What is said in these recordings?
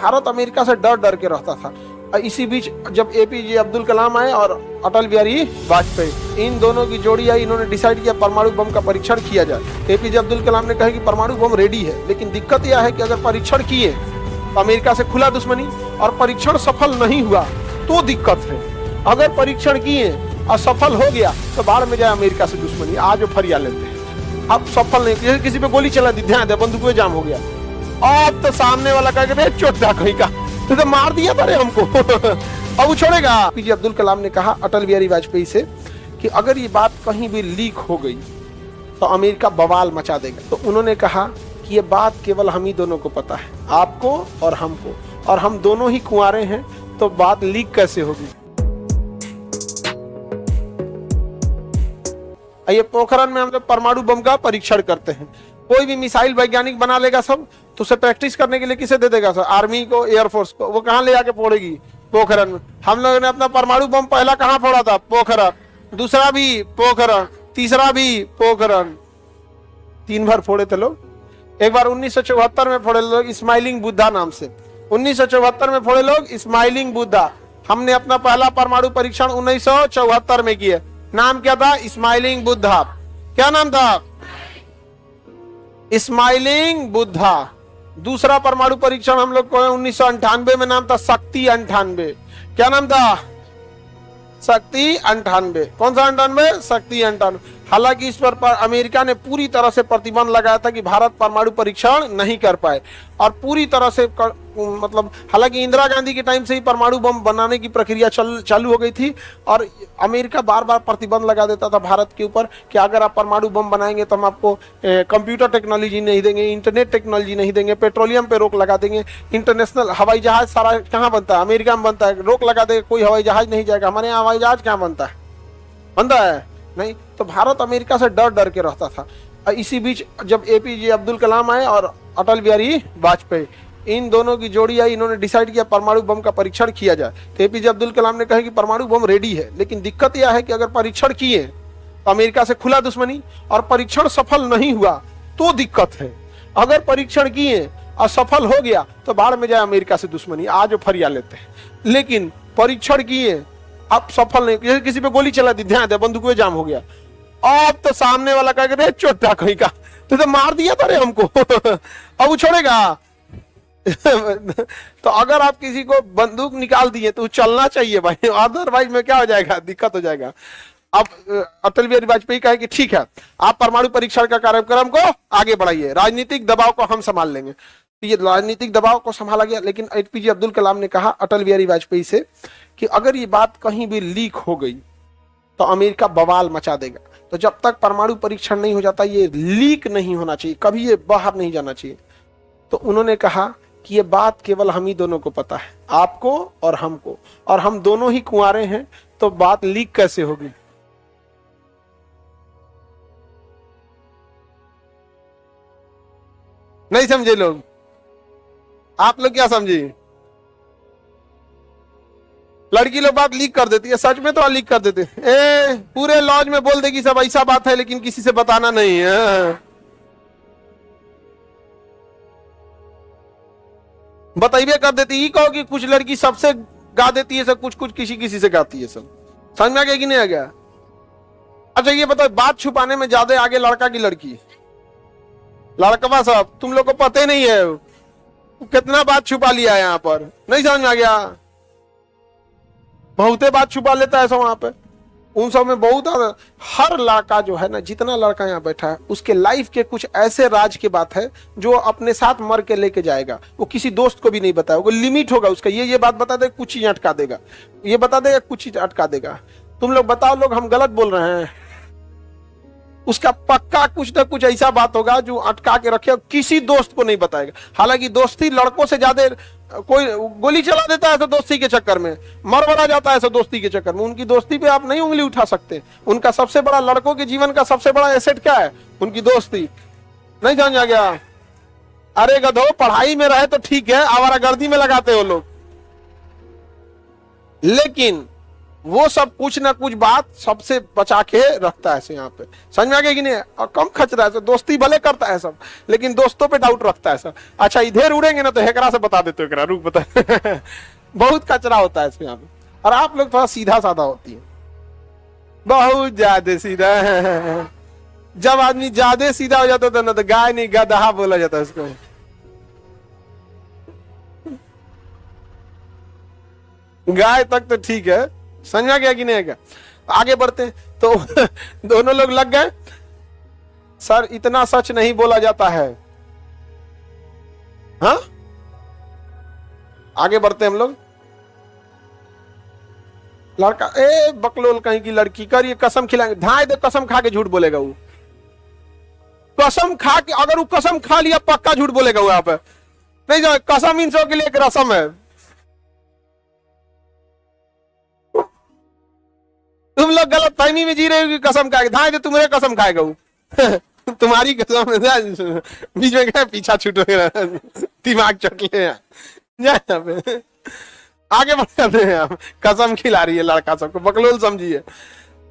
Bharat America से डर डर के रहता था। इसी बीच जब एपीजे अब्दुल कलाम आए और अटल बिहारी वाजपेयी, इन दोनों की जोड़ी आई, इन्होंने डिसाइड किया परमाणु बम का परीक्षण किया जाए। एपीजे अब्दुल कलाम ने कहा कि परमाणु बम रेडी है, लेकिन दिक्कत यह है कि अगर परीक्षण किए तो अमेरिका से खुला दुश्मनी, और परीक्षण सफल नहीं हुआ तो दिक्कत है। अगर परीक्षण किए और सफल हो गया तो बाढ़ में जाए अमेरिका से दुश्मनी। आज फरिया लेते हैं, अब सफल नहीं, किसी पे गोली चला दी, ध्यान दे, बंदूक में जाम हो गया, अब तो सामने वाला कह चोटा कहीं का तो मार दिया था रे हमको अब वो छोड़ेगा। पीजे अब्दुल कलाम ने कहा अटल बिहारी वाजपेयी से कि अगर ये बात कहीं भी लीक हो गई तो अमेरिका बवाल मचा देगा। तो उन्होंने कहा कि ये बात केवल हम ही दोनों को पता है, आपको और हमको, और हम दोनों ही कुंवारे हैं, तो बात लीक कैसे होगी। ये पोखरण में हम लोग परमाणु बम का परीक्षण करते हैं। कोई भी मिसाइल वैज्ञानिक बना लेगा सब, तो उसे प्रैक्टिस करने के लिए किसे दे देगा सर? आर्मी को, एयरफोर्स को। वो कहाँ ले आके फोड़ेगी? पोखरण में। हम लोगों ने अपना परमाणु बम पहला कहाँ फोड़ा था? पोखरण। दूसरा भी पोखरण, तीसरा भी पोखरण, 3 बार फोड़े थे लोग। एक बार 1974 में फोड़े लोग स्माइलिंग बुद्धा नाम से, 1974 में फोड़े लोग स्माइलिंग बुद्धा। हमने अपना पहला परमाणु परीक्षण 1974 में किया। नाम क्या था? स्माइलिंग बुद्धा। क्या नाम था? स्माइलिंग बुद्धा। दूसरा परमाणु परीक्षण हम लोग को 1998 में, नाम था शक्ति 98। क्या नाम था? शक्ति 98। कौन सा 98? शक्ति 98। हालांकि इस पर अमेरिका ने पूरी तरह से प्रतिबंध लगाया था कि भारत परमाणु परीक्षण नहीं कर पाए, और पूरी तरह से मतलब हालांकि इंदिरा गांधी के टाइम से ही परमाणु बम बनाने की प्रक्रिया चालू हो गई थी, और अमेरिका बार बार प्रतिबंध लगा देता था भारत के ऊपर कि अगर आप परमाणु बम बनाएंगे तो हम आपको कंप्यूटर टेक्नोलॉजी नहीं देंगे, इंटरनेट टेक्नोलॉजी नहीं देंगे, पेट्रोलियम पे रोक लगा देंगे, इंटरनेशनल हवाई जहाज सारा कहाँ बनता है? अमेरिका में बनता है, रोक लगा देंगे, कोई हवाई जहाज नहीं जाएगा। हमारे यहाँ हवाई जहाज कहाँ बनता है? बनता है नहीं। तो भारत अमेरिका से डर डर के रहता था। इसी बीच जब एपीजे अब्दुल कलाम आए और अटल बिहारी वाजपेयी, इन दोनों की जोड़ी आई, इन्होंने डिसाइड किया परमाणु बम का परीक्षण किया जाए। तो एपीजे अब्दुल कलाम ने कहा कि परमाणु बम रेडी है, लेकिन दिक्कत यह है कि अगर परीक्षण किए तो अमेरिका से खुला दुश्मनी, और परीक्षण सफल नहीं हुआ तो दिक्कत है। अगर परीक्षण किए और सफल हो गया तो बाढ़ में जाए अमेरिका से दुश्मनी। आज फरिया लेते हैं, लेकिन परीक्षण किए अब सफल नहीं, किसी पे गोली चला दी, ध्यान दे, बंदूक में जाम हो गया, अब तो सामने वाला कह चोटा कहीं का तो मार दिया था रे हमको अब वो छोड़ेगा तो अगर आप किसी को बंदूक निकाल दिए तो चलना चाहिए भाई, अदरवाइज में क्या हो जाएगा? दिक्कत हो जाएगा। अब अटल बिहारी वाजपेयी कहे कि ठीक है, आप परमाणु परीक्षण का कार्यक्रम को आगे बढ़ाइए, राजनीतिक दबाव को हम संभाल लेंगे। ये राजनीतिक दबाव को संभाला गया, लेकिन एपीजे अब्दुल कलाम ने कहा अटल बिहारी वाजपेयी से कि अगर ये बात कहीं भी लीक हो गई तो अमेरिका बवाल मचा देगा। तो जब तक परमाणु परीक्षण नहीं हो जाता, ये लीक नहीं होना चाहिए, कभी ये बाहर नहीं जाना चाहिए। तो उन्होंने कहा कि ये बात केवल हम ही दोनों को पता है, आपको और हमको, और हम दोनों ही कुंवारे हैं, तो बात लीक कैसे होगी। नहीं समझे लोग? आप लोग क्या समझे? लड़की लोग बात लीक कर देती है, सच में तो लीक कर देते हैं। पूरे लॉज में बोल देगी सब ऐसा बात है, लेकिन किसी से बताना नहीं है। बताइए कर देती ही, कहो कि कुछ लड़की सबसे गा देती है सब, कुछ कुछ किसी से गाती है सब। समझ में आ गया कि नहीं आ गया? अच्छा ये बताओ, बात छुपाने में ज्यादा आगे लड़का की लड़की? लड़कवा सब तुम लोग को पता नहीं है कितना बात छुपा लिया है यहाँ पर। नहीं समझ में आ गया? बहुते बात छुपा लेता है सब वहां पे, उन सब में बहुत। हर लड़का जो है ना, जितना लड़का यहाँ बैठा है, उसके लाइफ के कुछ ऐसे राज की बात है जो अपने साथ मर के लेके जाएगा। वो किसी दोस्त को भी नहीं बताएगा, वो लिमिट होगा उसका। ये बात बता देगा, कुछ चीज अटका देगा, ये बता देगा, कुछ चीज अटका देगा। तुम लोग बताओ, लोग हम गलत बोल रहे हैं? उसका पक्का कुछ ना कुछ ऐसा बात होगा जो अटका के रखे, किसी दोस्त को नहीं बताएगा। हालांकि दोस्ती लड़कों से ज्यादा, कोई गोली चला देता है तो दोस्ती के चक्कर में, मर मरा जाता है तो दोस्ती के चक्कर में। उनकी दोस्ती पे आप नहीं उंगली उठा सकते। उनका सबसे बड़ा, लड़कों के जीवन का सबसे बड़ा एसेट क्या है? उनकी दोस्ती। नहीं समझ आ गया? अरे गधो, पढ़ाई में रहे तो ठीक है, आवारागर्दी में लगाते हो लोग। लेकिन वो सब कुछ ना कुछ बात सबसे बचा के रखता है ऐसे यहाँ पे, समझ में आ गया कि नहीं? और कम खच रहा है, दोस्ती भले करता है सब, लेकिन दोस्तों पे डाउट रखता है सब। अच्छा इधर उड़ेंगे ना तो हेकरा से बता देते हो, रुक बता बहुत कचरा होता है इसमें यहाँ पे। और आप लोग थोड़ा सीधा साधा होती है, बहुत ज्यादा सीधा है। जब आदमी ज्यादा सीधा हो जाता था ना तो गाय नहीं गधा बोला जाता है उसको। गाय तक तो ठीक है, समझा गया कि नहीं? क्या आगे बढ़ते हैं तो दोनों लोग लग गए, सर इतना सच नहीं बोला जाता है। हाँ आगे बढ़ते हैं हम लोग। लड़का ए बकलोल कहीं की लड़की कर ये कसम खिलाएंगे, ढाई दे कसम खा के झूठ बोलेगा वो, कसम खा के, अगर वो कसम खा लिया पक्का झूठ बोलेगा वो। यहाँ पे नहीं जो कसम इंसों के लिए एक रस्म है, तुम लोग गलत फहमी में जी रहे हो कि कसम खाएगा, धाए दे तुम्हारे कसम खाएगा वो तुम्हारी कसम बीच में गए पीछा छूट दिमाग चट ले आगे बढ़ते हैं हम। कसम खिला रही है लड़का सबको, बकलोल समझिए।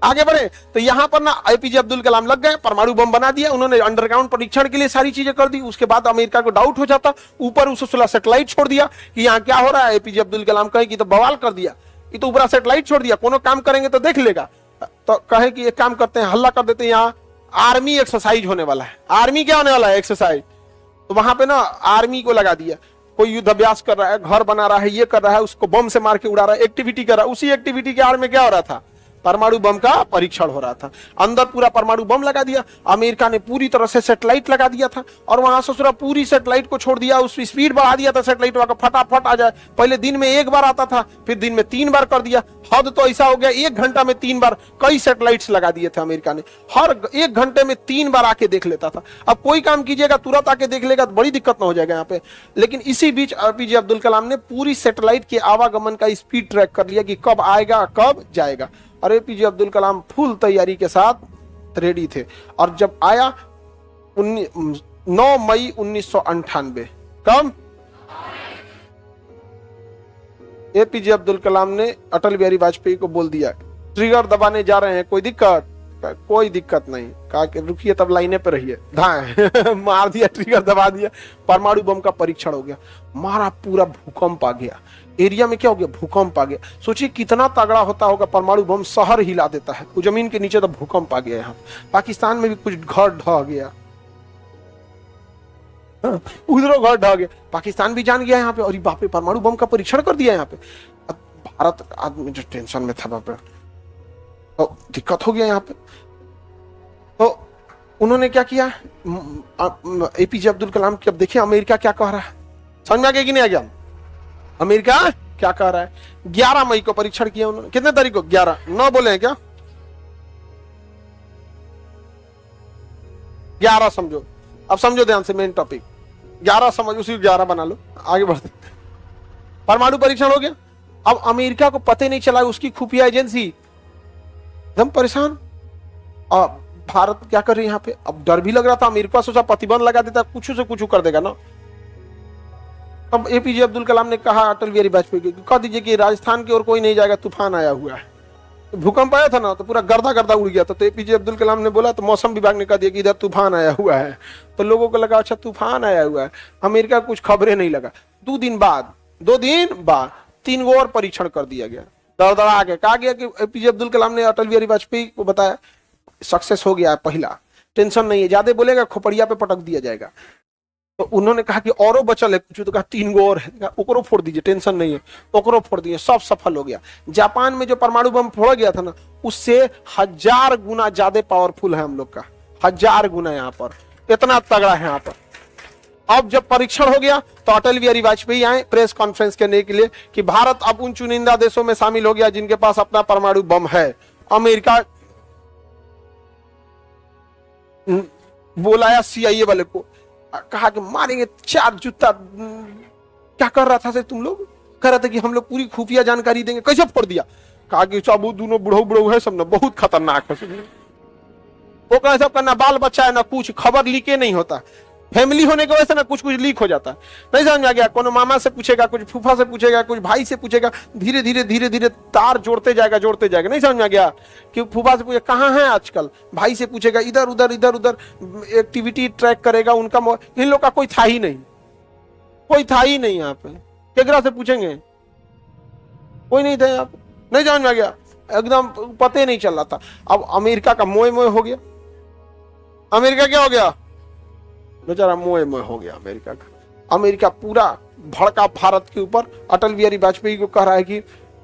आगे बढ़े तो यहाँ पर ना एपीजे अब्दुल कलाम लग गए, परमाणु बम बना दिया उन्होंने, अंडरग्राउंड परीक्षण के लिए सारी चीजें कर दी। उसके बाद अमेरिका को डाउट हो जाता, ऊपर उसे 16 सैटेलाइट छोड़ दिया कि यहाँ क्या हो रहा है। एपीजे अब्दुल कलाम कहे कि तो बवाल कर दिया, ये तो ऊपर सैटेलाइट छोड़ दिया, कोनो काम करेंगे तो देख लेगा। तो कहे कि एक काम करते हैं, हल्ला कर देते हैं, यहाँ आर्मी एक्सरसाइज होने वाला है। आर्मी क्या होने वाला है? एक्सरसाइज। तो वहां पे ना आर्मी को लगा दिया, कोई युद्ध अभ्यास कर रहा है, घर बना रहा है, ये कर रहा है, उसको बम से मार के उड़ा रहा है, एक्टिविटी कर रहा है। उसी एक्टिविटी के आड़ में क्या हो रहा था? परमाणु बम का परीक्षण हो रहा था। अंदर पूरा परमाणु बम लगा दिया, अमेरिका ने पूरी तरह से सैटेलाइट लगा दिया था, और वहां से पूरी सैटेलाइट को छोड़ दिया, उसकी स्पीड बढ़ा दिया था सैटेलाइट का, फटाफट आ जाए। पहले दिन में एक बार आता था, फिर दिन में 3 बार कर दिया। हद तो ऐसा हो गया 1 घंटा में 3 बार कई सैटेलाइट्स लगा दिए थे अमेरिका ने, हर 1 घंटे में 3 बार आके देख लेता था। अब कोई काम कीजिएगा तुरंत आके देख लेगा तो बड़ी दिक्कत ना हो जाएगा यहाँ पे। लेकिन इसी बीच एपीजे अब्दुल कलाम ने पूरी सैटेलाइट के आवागमन का स्पीड ट्रैक कर लिया कि कब आएगा कब जाएगा। और एपीजे अब्दुल कलाम फुल तैयारी के साथ रेडी थे। और जब आया 9 मई 1998, कब? एपीजे अब्दुल कलाम ने अटल बिहारी वाजपेयी को बोल दिया ट्रिगर दबाने जा रहे हैं, कोई दिक्कत? कोई दिक्कत नहीं। कहा कि रुकिए तब लाइने पे रहिए, धाए मार दिया, ट्रिगर दबा दिया, परमाणु बम का परीक्षण हो गया। मारा, पूरा भूकंप आ गया एरिया में। क्या हो गया? भूकंप आ गया। सोचिए कितना तगड़ा होता होगा परमाणु बम, शहर हिला देता है। वो जमीन के नीचे तो भूकंप आ गया। यहाँ पाकिस्तान में भी कुछ घर ढह गया, उधरों घर ढह गया, पाकिस्तान भी जान गया यहाँ पे, और बाप रे परमाणु बम का परीक्षण कर दिया यहाँ पे। अब भारत आदमी जो टेंशन में था बाप रे, तो दिक्कत हो गया यहाँ पे। तो उन्होंने क्या किया, एपीजे अब्दुल कलाम की, अब देखिए अमेरिका क्या कह रहा है, समझ में आ गया कि नहीं आ गया? अमेरिका क्या कह रहा है? 11 मई को परीक्षण किया उन्होंने। कितने तारीख को? 11, 9 बोले हैं क्या? 11 समझो, अब समझो ध्यान से मेन टॉपिक। 11 समझ, उसी 11 बना लो, आगे बढ़ते। परमाणु परीक्षण हो गया। अब अमेरिका को पता नहीं चला, उसकी खुफिया एजेंसी एकदम परेशान। और भारत क्या कर रही है यहाँ पे? अब डर भी लग रहा था, अमेरिका सोचा प्रतिबंध लगा देता, कुछ से कुछ कर देगा ना। तब एपीजे अब्दुल कलाम ने कहा अटल बिहारी वाजपेयी को, कह दीजिए कि राजस्थान की ओर कोई नहीं जाएगा, तूफान आया हुआ है। तो भूकंप आया था ना, तो पूरा गर्दा गर्दा उड़ गया था। तो एपीजे अब्दुल कलाम ने बोला, तो मौसम विभाग ने कह दिया कि इधर तूफान आया हुआ है। तो लोगों को लगा अच्छा तूफान आया हुआ है, अमेरिका कुछ खबरें नहीं लगा। 2 दिन बाद 3 गो और परीक्षण कर दिया गया, दड़दड़ा के कहा गया कि एपीजे अब्दुल कलाम ने अटल बिहारी वाजपेयी को बताया सक्सेस हो गया है पहला, टेंशन नहीं है, ज्यादा बोलेगा खोपड़िया पे पटक दिया जाएगा। तो उन्होंने कहा कि औरों बचल है कुछ, तो कहा 3 गो और है, ओकरो फोड़ दीजिए, टेंशन नहीं है, ओकरो फोड़ दिए, सब सफल हो गया। जापान में जो परमाणु बम फोड़ा गया था ना, उससे 1000 गुना ज्यादा पावरफुल है हम लोग का, 1000 गुना यहाँ पर, इतना तगड़ा है यहाँ पर। अब जब परीक्षण हो गया तो अटल बिहारी वाजपेयी आए प्रेस कॉन्फ्रेंस करने के लिए कि भारत अब उन चुनिंदा देशों में शामिल हो गया जिनके पास अपना परमाणु बम है। अमेरिका बुलाया सीआईए वाले को, कहा कि मारेंगे 4 जूता। क्या कर रहा था से तुम लोग? कह रहा था कि हम लोग पूरी खुफिया जानकारी देंगे। कैसे फोड़ दिया? कहा कि सब दोनों बुढ़ऊ है, सब ना बहुत खतरनाक है, वो कहा सब करना बाल बच्चा है ना, कुछ खबर लीके नहीं होता। फैमिली होने की वजह से ना कुछ कुछ लीक हो जाता है। नहीं समझ में आ गया? कोनो मामा से पूछेगा, कुछ फूफा से पूछेगा, कुछ भाई से पूछेगा, धीरे धीरे धीरे धीरे तार जोड़ते जाएगा जोड़ते जाएगा। नहीं समझ में आ गया? कि फूफा से पूछे कहाँ है आजकल, भाई से पूछेगा इधर उधर इधर उधर एक्टिविटी ट्रैक करेगा उनका। इन लोग का कोई था ही नहीं, कोई था ही नहीं यहाँ पे। केकरा से पूछेंगे? कोई नहीं था यहाँ पे। नहीं समझ में आ गया? एकदम पते नहीं चल रहा था। अब अमेरिका का मोए मोए हो गया। अमेरिका क्या हो गया? बेचारा मोए मोए हो गया अमेरिका का। अमेरिका पूरा भड़का भारत के ऊपर। अटल बिहारी वाजपेयी को कह रहा है कि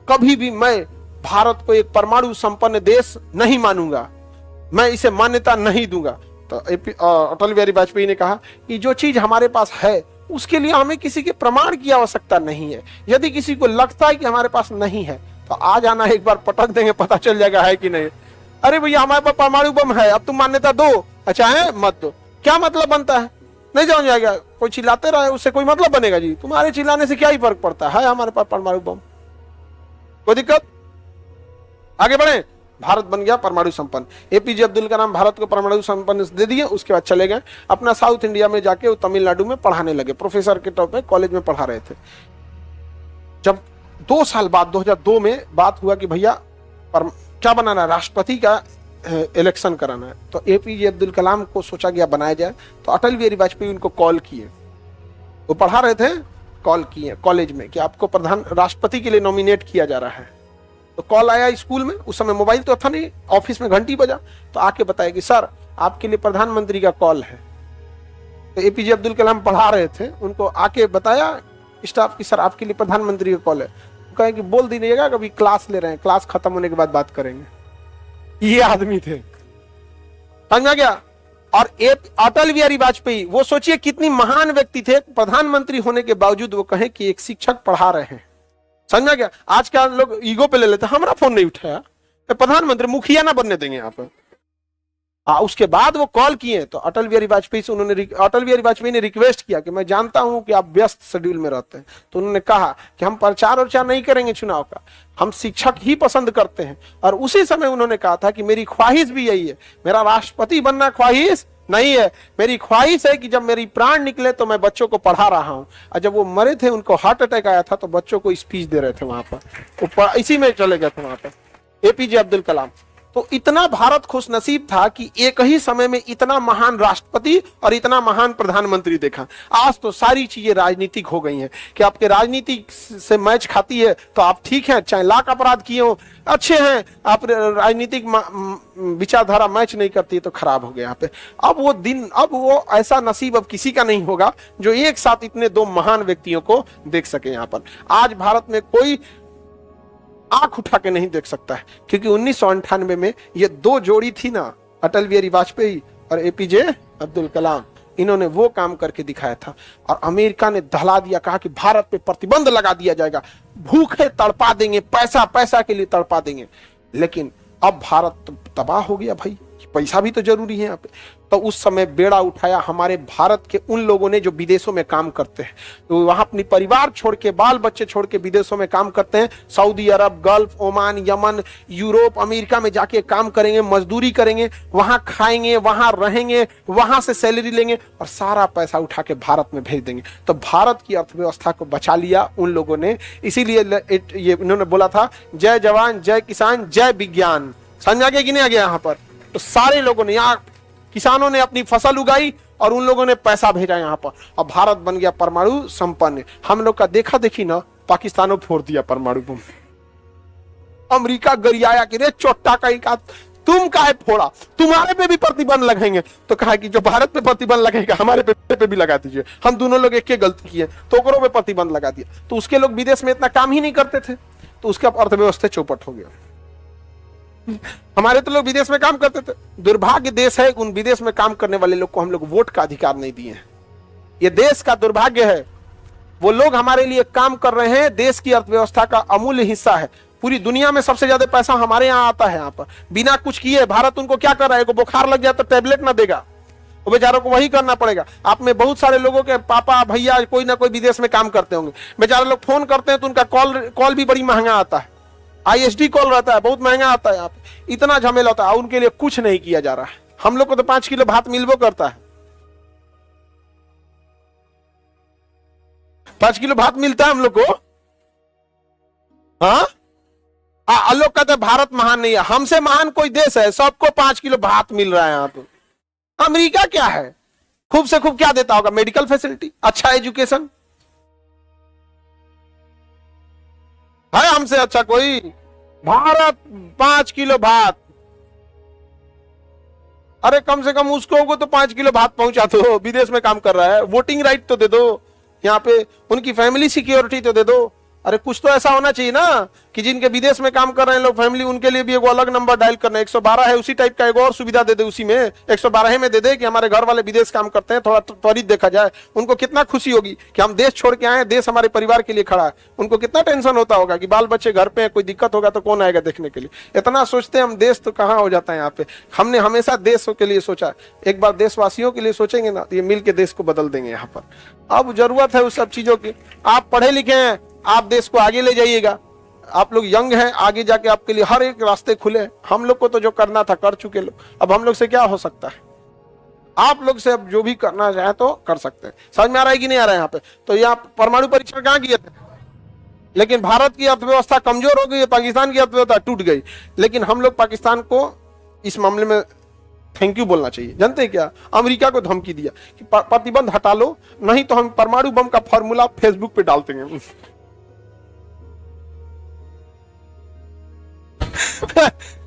कभी भी मैं भारत को एक परमाणु संपन्न देश नहीं मानूंगा, मैं इसे मान्यता नहीं दूंगा। तो अटल बिहारी वाजपेयी ने कहा कि जो चीज हमारे पास है उसके लिए हमें किसी के प्रमाण की आवश्यकता नहीं है। यदि किसी को लगता है कि हमारे पास नहीं है तो आ जाना, एक बार पटक देंगे, पता चल जाएगा है कि नहीं। अरे भैया हमारे पास परमाणु बम है, अब तुम मान्यता दो, अच्छा है मत दो, क्या मतलब बनता है? नहीं समझ जाएगा। कोई चिल्लाते रहे उससे कोई मतलब बनेगा जी? तुम्हारे चिल्लाने से क्या ही फर्क पड़ता है हमारे पास परमाणु बम। कोई दिक्कत? आगे बढ़े। भारत बन गया परमाणु संपन्न। एपीजे अब्दुल कलाम भारत को परमाणु संपन्न दे दिए। उसके बाद चले गए अपना साउथ इंडिया में जाके तमिलनाडु में पढ़ाने लगे। प्रोफेसर के तौर पे कॉलेज में पढ़ा रहे थे। जब 2 साल बाद 2002 में बात हुआ कि भैया क्या बनाना है, राष्ट्रपति का इलेक्शन कराना है, तो एपीजे अब्दुल कलाम को सोचा गया बनाया जाए। तो अटल बिहारी वाजपेयी उनको कॉल किए, वो पढ़ा रहे थे, कॉल किए कॉलेज में कि आपको प्रधान राष्ट्रपति के लिए नॉमिनेट किया जा रहा है। तो कॉल आया स्कूल में, उस समय मोबाइल तो था नहीं, ऑफिस में घंटी बजा, तो आके बताया कि सर आपके लिए प्रधानमंत्री का कॉल है। तो एपीजे अब्दुल कलाम पढ़ा रहे थे, उनको आके बताया स्टाफ की सर आपके लिए प्रधानमंत्री का कॉल है। कहे कि बोल दीजिएगा कभी क्लास ले रहे हैं, क्लास खत्म होने के बाद बात करेंगे। ये आदमी थे, समझ गया? और अटल बिहारी वाजपेयी, वो सोचिए कितनी महान व्यक्ति थे, प्रधानमंत्री होने के बावजूद वो कहे कि एक शिक्षक पढ़ा रहे हैं। समझ गया? आज का लोग ईगो पे ले लेते, हमारा फोन नहीं उठाया, प्रधानमंत्री मुखिया ना बनने देंगे यहाँ पे। उसके बाद वो कॉल किए तो अटल बिहारी वाजपेयी से अटल बिहारी वाजपेयी ने रिक्वेस्ट किया कि मैं जानता हूं कि आप व्यस्त शेड्यूल में रहते हैं, तो उन्होंने कहा कि हम प्रचार नहीं करेंगे चुनाव का, हम शिक्षक ही पसंद करते हैं। और उसी समय उन्होंने कहा था कि मेरी ख्वाहिश भी यही है, मेरा राष्ट्रपति बनना ख्वाहिश नहीं है, मेरी ख्वाहिश है कि जब मेरी प्राण निकले तो मैं बच्चों को पढ़ा रहा हूं। और जब वो मरे थे, उनको हार्ट अटैक आया था, तो बच्चों को स्पीच दे रहे थे वहां पर, इसी में चले गए थे वहां पर एपीजे अब्दुल कलाम। तो इतना भारत खुशनसीब था कि एक ही समय में इतना महान राष्ट्रपति और इतना महान प्रधानमंत्री देखा। आज तो सारी चीजें राजनीतिक हो गई हैं कि आपके राजनीति से मैच खाती है तो आप ठीक हैं, चाहे लाख अपराध किए हो अच्छे हैं, आप राजनीतिक विचारधारा मैच नहीं करती तो खराब हो गया यहाँ पे। अब वो दिन, अब वो ऐसा नसीब अब किसी का नहीं होगा जो एक साथ इतने दो महान व्यक्तियों को देख सके यहाँ पर। आज भारत में कोई आंख उठा के नहीं देख सकता है, क्योंकि 1998 में ये दो जोड़ी थी ना, अटल बिहारी वाजपेयी और एपीजे अब्दुल कलाम, इन्होंने वो काम करके दिखाया था। और अमेरिका ने दहला दिया, कहा कि भारत पे प्रतिबंध लगा दिया जाएगा, भूखे तड़पा देंगे, पैसा पैसा के लिए तड़पा देंगे। लेकिन अब भारत तबाह हो गया भाई, पैसा भी तो जरूरी है यहाँ पे। तो उस समय बेड़ा उठाया हमारे भारत के उन लोगों ने जो विदेशों में काम करते हैं, तो वहां अपनी परिवार छोड़ के, बाल बच्चे छोड़ के विदेशों में काम करते हैं। Saudi Arab, Gulf, Oman, Yemen, Europe, America में जाके काम करेंगे, मजदूरी करेंगे, वहां खाएंगे, वहां रहेंगे, वहां से सैलरी लेंगे और सारा पैसा उठा के भारत में भेज देंगे। तो भारत की अर्थव्यवस्था को बचा लिया उन लोगों ने। इसीलिए ये इन्होंने बोला था, जय जवान जय किसान जय विज्ञान। समझ आ गया कि नहीं आ गया? यहाँ पर तो सारे लोगों ने, यहाँ किसानों ने अपनी फसल उगाई और उन लोगों ने पैसा भेजा यहाँ पर, और भारत बन गया परमाणु संपन्न। हम लोग का देखा देखी ना, पाकिस्तानों फोड़ दिया परमाणु बम। अमेरिका गरियाया कि रे चोट्टा कहीं का तुम काहे फोड़ा, तुम्हारे पे भी प्रतिबंध लगाएंगे। तो कहा कि जो भारत पे प्रतिबंध लगेगा हमारे पे भी लगा दीजिए, हम दोनों लोग एक गलती किए तो ओकरों पे प्रतिबंध लगा दिया। तो उसके लोग विदेश में इतना काम ही नहीं करते थे, तो उसका अर्थव्यवस्था चौपट हो गया। हमारे तो लोग विदेश में काम करते थे। दुर्भाग्य देश है, उन विदेश में काम करने वाले लोग को हम लोग वोट का अधिकार नहीं दिए हैं। ये देश का दुर्भाग्य है। वो लोग हमारे लिए काम कर रहे हैं, देश की अर्थव्यवस्था का अमूल्य हिस्सा है। पूरी दुनिया में सबसे ज्यादा पैसा हमारे यहाँ आता है। यहाँ पर बिना कुछ किए भारत उनको क्या कर रहा है, को बुखार लग जाए तो टैबलेट ना देगा, वो बेचारों को वही करना पड़ेगा। आप में बहुत सारे लोगों के पापा भैया कोई ना कोई विदेश में काम करते होंगे, बेचारे लोग फोन करते हैं तो उनका कॉल भी बड़ी महंगा आता है, ISD कॉल रहता है, बहुत महंगा आता है। यहाँ पे इतना झमेला होता है, उनके लिए कुछ नहीं किया जा रहा है। हम लोग को तो 5 किलो भात मिलबो करता है, 5 किलो भात मिलता है हम लोग को। हाँ, लोग कहते हैं भारत महान नहीं है। हमसे महान कोई देश है? सबको 5 किलो भात मिल रहा है यहाँ पे। अमेरिका क्या है, खूब से खूब क्या देता होगा? मेडिकल फैसिलिटी, अच्छा एजुकेशन है हमसे अच्छा कोई? भारत 5 किलो भात, अरे कम से कम उसको तो 5 किलो भात पहुंचा दो। विदेश में काम कर रहा है, वोटिंग राइट तो दे दो, यहाँ पे उनकी फैमिली सिक्योरिटी तो दे दो। अरे कुछ तो ऐसा होना चाहिए ना कि जिनके विदेश में काम कर रहे हैं लोग फैमिली, उनके लिए भी एक अलग नंबर डायल करना है। 112 है, उसी टाइप का एक और सुविधा दे दे, उसी में 112 में दे दे कि हमारे घर वाले विदेश काम करते हैं, थोड़ा त्वरित देखा जाए। उनको कितना खुशी होगी कि हम देश छोड़ के आए, देश हमारे परिवार के लिए खड़ा है। उनको कितना टेंशन होता होगा कि बाल बच्चे घर पे, कोई दिक्कत होगा तो कौन आएगा देखने के लिए। इतना सोचते हैं हम, देश तो कहाँ हो जाता है यहाँ पे। हमने हमेशा देश के लिए सोचा, एक बार देशवासियों के लिए सोचेंगे ना तो ये मिल के देश को बदल देंगे यहाँ पर। अब जरूरत है उस सब चीजों की। आप पढ़े लिखे हैं, आप देश को आगे ले जाइएगा। आप लोग यंग हैं, आगे जाके आपके लिए हर एक रास्ते खुले। हम लोग को तो जो करना था कर चुके लोग, अब हम लोग से क्या हो सकता है? आप लोग से अब जो भी करना चाहे तो कर सकते हैं। समझ में आ रहा है कि नहीं आ रहा है यहाँ पे? तो यहाँ परमाणु परीक्षण कहाँ किए थे, लेकिन भारत की अर्थव्यवस्था कमजोर हो गई, पाकिस्तान की अर्थव्यवस्था टूट गई। लेकिन हम लोग पाकिस्तान को इस मामले में थैंक यू बोलना चाहिए। जानते हैं क्या, अमेरिका को धमकी दिया कि प्रतिबंध हटा लो, नहीं तो हम परमाणु बम का फॉर्मूला फेसबुक पे डाल देंगे।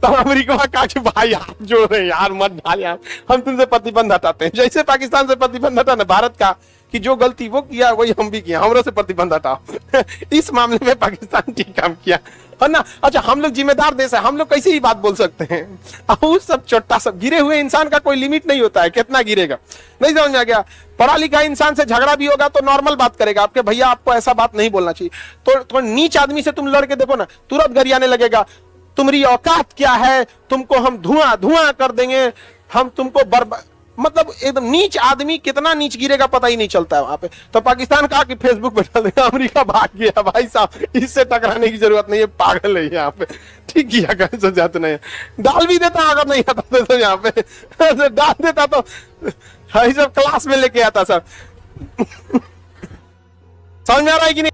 तो अमेरिका कहा कि भाई हाथ जोड़ रहे यार, मत डाल यार, हम तुमसे प्रतिबंध हटाते हैं। जैसे पाकिस्तान से प्रतिबंध हटा ना भारत का, कि जो गलती वो किया वही हम भी किया, हमरों से प्रतिबंध हटाओ। इस मामले में पाकिस्तान ठीक काम किया है ना। अच्छा, हम लोग जिम्मेदार देश है, हम लोग कैसे ही बात बोल सकते हैं? उस सब छोटा सब गिरे हुए इंसान का कोई लिमिट नहीं होता है, कितना गिरेगा नहीं समझ में आ गया। पढ़ा लिखा इंसान से झगड़ा भी होगा तो नॉर्मल बात करेगा, आपके भैया आपको ऐसा बात नहीं बोलना चाहिए। तो नीच आदमी से तुम लड़के देखो ना, तुरंत गरियाने लगेगा, तुम्हारी औकात क्या है, तुमको हम धुआं धुआं कर देंगे, हम तुमको बर्बाद। मतलब एकदम नीच आदमी कितना नीच गिरेगा पता ही नहीं चलता है वहां पे। तो पाकिस्तान कहा कि फेसबुक पे डाल देगा, अमेरिका भाग गया। भाई साहब, इससे टकराने की जरूरत नहीं है, पागल है यहाँ पे। ठीक किया, कैसे जाते नहीं डाल भी देता, अगर नहीं आता तो यहाँ पे डाल देता तो सब क्लास में लेके आता सब। समझ में आ रहा है कि नहीं?